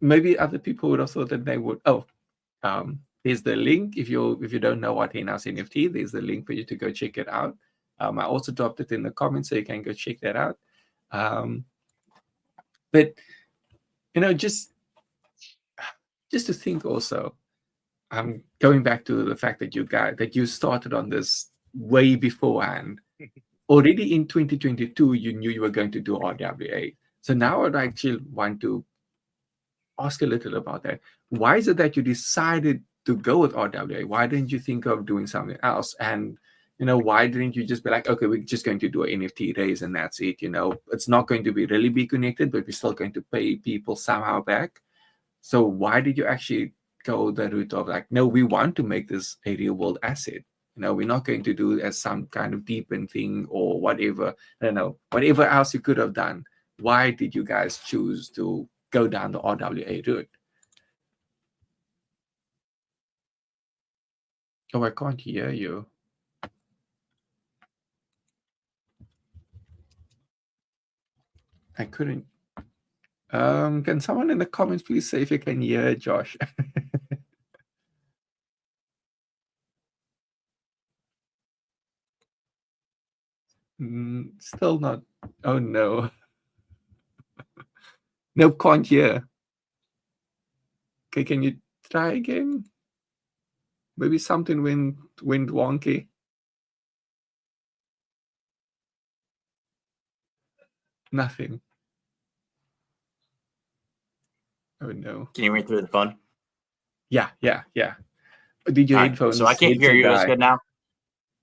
Maybe other people would also that they would. There's the link if you don't know what Hen House NFT. There's the link for you to go check it out. I also dropped it in the comments so you can go check that out. But just to think also, going back to the fact that you started on this way beforehand. Already in 2022, you knew you were going to do RWA. So now I'd actually want to ask a little about that. Why is it that you decided to go with RWA? Why didn't you think of doing something else? And why didn't you just be like, okay, we're just going to do an NFT raise and that's it? It's not going to really be connected, but we're still going to pay people somehow back. So why did you actually go the route of like, no, we want to make this a real world asset? We're not going to do it as some kind of deepened thing or whatever. I don't know, whatever else you could have done. Why did you guys choose to go down the RWA route? Oh, I can't hear you. I couldn't. Can someone in the comments please say if you can hear Josh? Still not. Oh no. Nope, can't hear. Okay, can you try again? Maybe something went wonky. Nothing. Oh no. Can you hear me through the phone? Yeah, yeah, yeah. Did your All right, so I can't hear headset you as die? good now.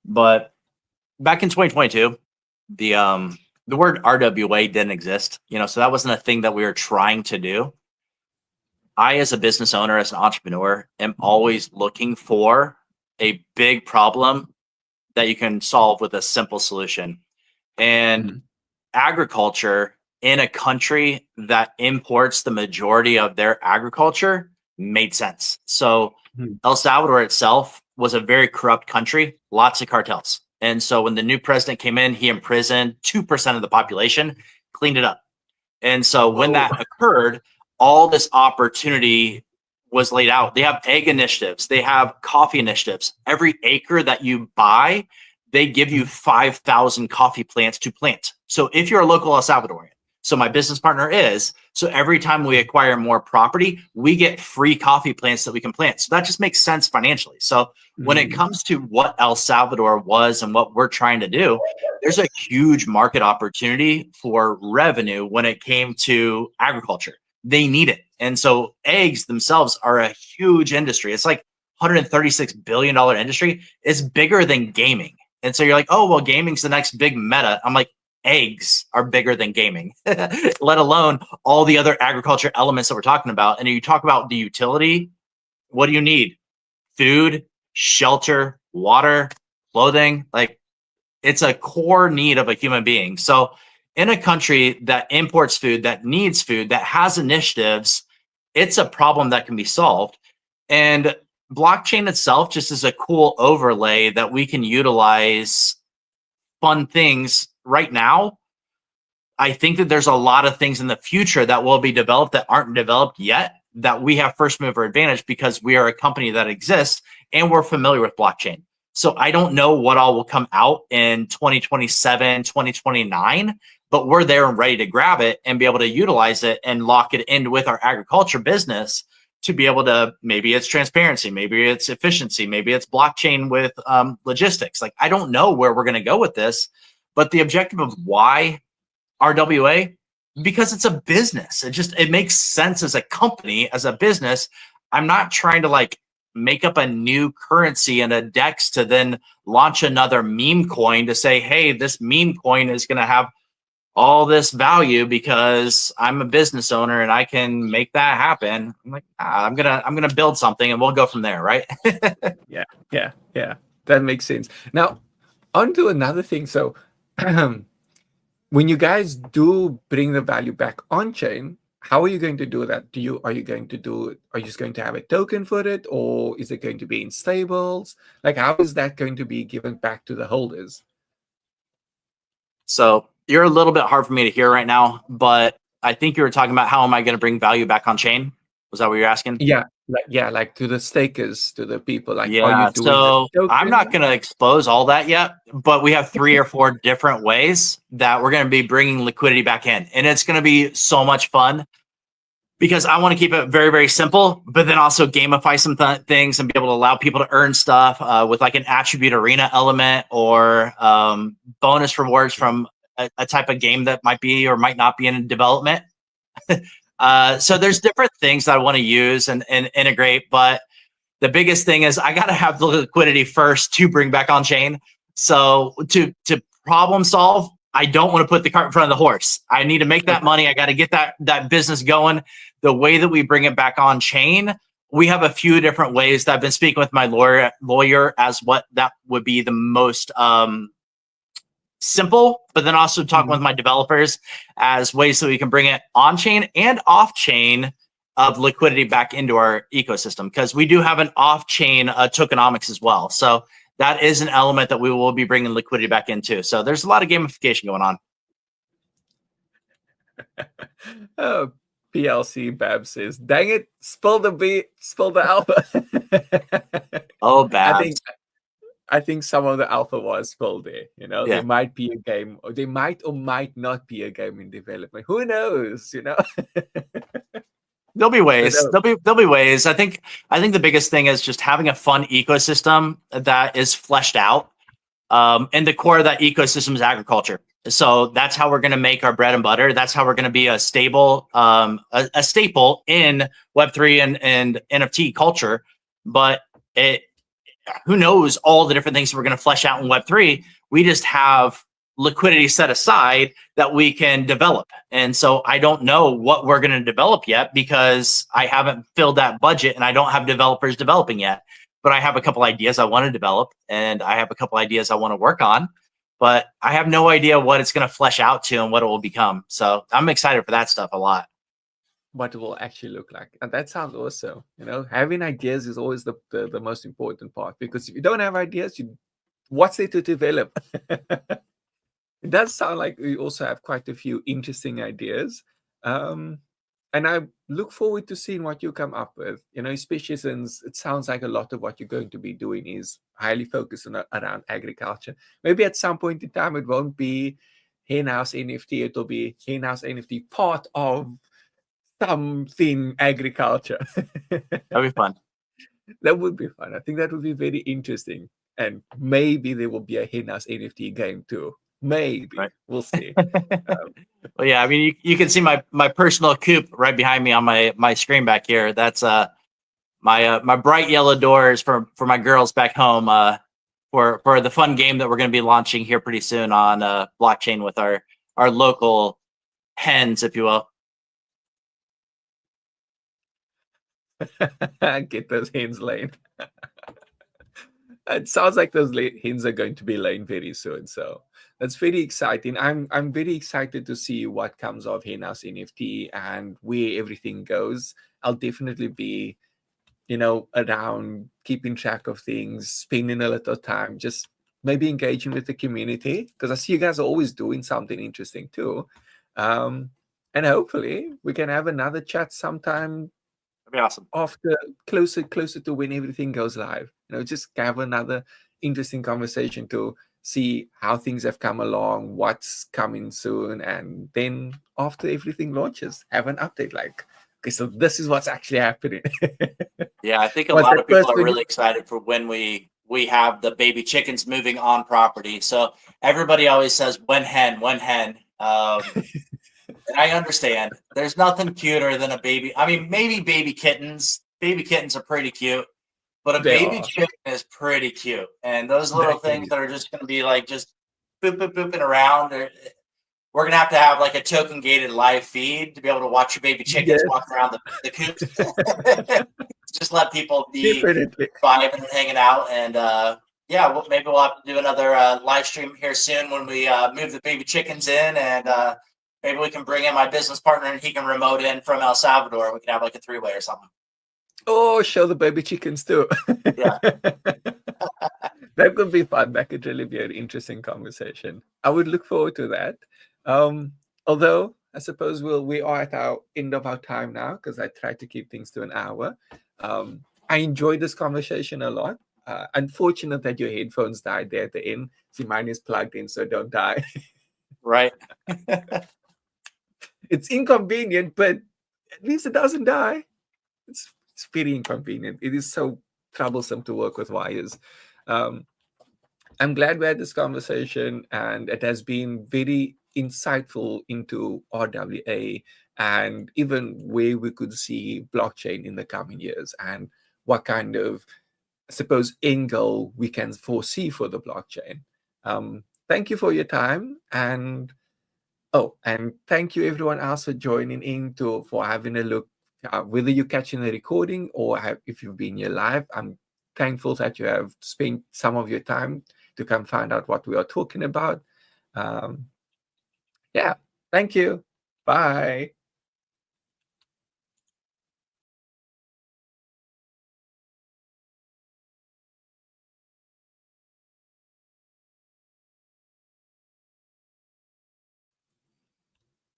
But back in 2022, the word RWA didn't exist, so that wasn't a thing that we were trying to do. I, as a business owner, as an entrepreneur, am always looking for a big problem that you can solve with a simple solution. And Mhm. agriculture in a country that imports the majority of their agriculture made sense. So Mhm. El Salvador itself was a very corrupt country, lots of cartels. And so when the new president came in, he imprisoned 2% of the population, cleaned it up. And so when Whoa. that occurred, all this opportunity was laid out. They have egg initiatives, they have coffee initiatives. Every acre that you buy, they give you 5,000 coffee plants to plant. So if you're a local El Salvadorian, so my business partner is, so every time we acquire more property, we get free coffee plants that we can plant. So that just makes sense financially. So when it Mhm. comes to what El Salvador was and what we're trying to do, there's a huge market opportunity for revenue when it came to agriculture. They need it. And so eggs themselves are a huge industry. It's like $136 billion industry. It's bigger than gaming. And so you're like, oh, well, gaming's the next big meta. I'm like, eggs are bigger than gaming, let alone all the other agriculture elements that we're talking about. And you talk about the utility, what do you need? Food, shelter, water, clothing. Like, it's a core need of a human being. So in a country that imports food, that needs food, that has initiatives, it's a problem that can be solved. And blockchain itself just is a cool overlay that we can utilize fun things right now. I think that there's a lot of things in the future that will be developed that aren't developed yet, that we have first mover advantage because we are a company that exists and we're familiar with blockchain. So I don't know what all will come out in 2027, 2029, but we're there and ready to grab it and be able to utilize it and lock it in with our agriculture business to be able to, maybe it's transparency, maybe it's efficiency, maybe it's blockchain with logistics. Like, I don't know where we're going to go with this, but the objective of why RWA, because it's a business. It makes sense as a company, as a business. I'm not trying to like make up a new currency and a DEX to then launch another meme coin to say, hey, this meme coin is going to have all this value because I'm a business owner and I can make that happen. I'm like, I'm gonna build something and we'll go from there, right? Yeah, yeah, yeah. That makes sense. Now, on to another thing. So, when you guys do bring the value back on chain, how are you going to do that? Are you just going to have a token for it, or is it going to be in stables? Like, how is that going to be given back to the holders? So you're a little bit hard for me to hear right now, but I think you were talking about how am I going to bring value back on chain? Was that what you're asking? Like to the stakers, to the people. Like, are you Yeah. doing the So I'm not token? going to expose all that yet, but we have 3 or 4 different ways that we're going to be bringing liquidity back in. And it's going to be so much fun because I want to keep it very, very simple, but then also gamify some things and be able to allow people to earn stuff with like an attribute arena element or bonus rewards from a type of game that might be or might not be in development. So there's different things that I want to use and integrate, but the biggest thing is I got to have the liquidity first to bring back on chain. So to problem solve, I don't want to put the cart in front of the horse. I need to make that money. I got to get that business going. The way that we bring it back on chain, we have a few different ways that I've been speaking with my lawyer as what that would be the most simple, but then also talking with my developers as ways that we can bring it on chain and off chain of liquidity back into our ecosystem, because we do have an off chain tokenomics as well. So that is an element that we will be bringing liquidity back into. So there's a lot of gamification going on. Oh, PLC Bab says, "Dang it! Spill the alpha." Oh, I Babs. think I think some of the alpha was spilled there. There Yeah. might be a game, or there might or might not be a game in development. Who knows? There'll be But ways. There'll be ways. I think the biggest thing is just having a fun ecosystem that is fleshed out. And the core of that ecosystem is agriculture. So that's how we're going to make our bread and butter. That's how we're going to be a stable, a staple in Web3 and NFT culture. But who knows all the different things we're going to flesh out in Web3. We just have liquidity set aside that we can develop. And so I don't know what we're going to develop yet because I haven't filled that budget and I don't have developers developing yet. But I have a couple ideas I want to develop and I have a couple ideas I want to work on. But I have no idea what it's going to flesh out to and what it will become. So I'm excited for that stuff a lot. What it will actually look like. And that sounds awesome. Having ideas is always the most important part, because if you don't have ideas, what's there to develop? It does sound like we also have quite a few interesting ideas. And I look forward to seeing what you come up with, especially since it sounds like a lot of what you're going to be doing is highly focused around agriculture. Maybe at some point in time, it won't be Hen House NFT. It'll be Hen House NFT part of something agriculture. That'd be fun. That would be fun. I think that would be very interesting. And maybe there will be a Hen House NFT game too. Maybe. Right. We'll see. Well, yeah, I mean, you can see my personal coop right behind me on my screen back here. That's my bright yellow doors for my girls back home for the fun game that we're going to be launching here pretty soon on blockchain with our local hens, if you will. Get those hens laid. It sounds like those hens are going to be laid very soon. So that's very exciting. I'm very excited to see what comes of Hen House NFT and where everything goes. I'll definitely be, around keeping track of things, spending a little time, just maybe engaging with the community, because I see you guys are always doing something interesting too. And hopefully we can have another chat sometime. That'd be awesome. After closer to when everything goes live, just have another interesting conversation to see how things have come along, what's coming soon, and then after everything launches, have an update like, okay, so this is what's actually happening. Yeah, I think a lot of people are really excited for when we have the baby chickens moving on property. So everybody always says, when hen. And I understand. There's nothing cuter than a baby. I mean, maybe baby kittens. Baby kittens are pretty cute, but a baby chicken is pretty cute. And those little things that are just going to be like just booping around. We're going to have like a token gated live feed to be able to watch your baby chickens walk around the coop. Just let people be vibing and hanging out. And yeah, maybe we'll have to do another live stream here soon when we move the baby chickens in, and maybe we can bring in my business partner and he can remote in from El Salvador. We can have like a 3-way or something. Oh, show the baby chickens too. Yeah. That could be fun. That could really be an interesting conversation. I would look forward to that. Although I suppose we are at our end of our time now, because I tried to keep things to an hour. I enjoyed this conversation a lot. Unfortunate that your headphones died there at the end. See, mine is plugged in, so don't die. Right. It's inconvenient, but at least it doesn't die. It's very inconvenient. It is so troublesome to work with wires. I'm glad we had this conversation, and it has been very insightful into RWA and even where we could see blockchain in the coming years and what kind of, I suppose, end goal we can foresee for the blockchain. Thank you for your time, and thank you everyone else for joining in for having a look. Whether you're catching the recording or if you've been here live, I'm thankful that you have spent some of your time to come find out what we are talking about. Yeah, thank you. Bye.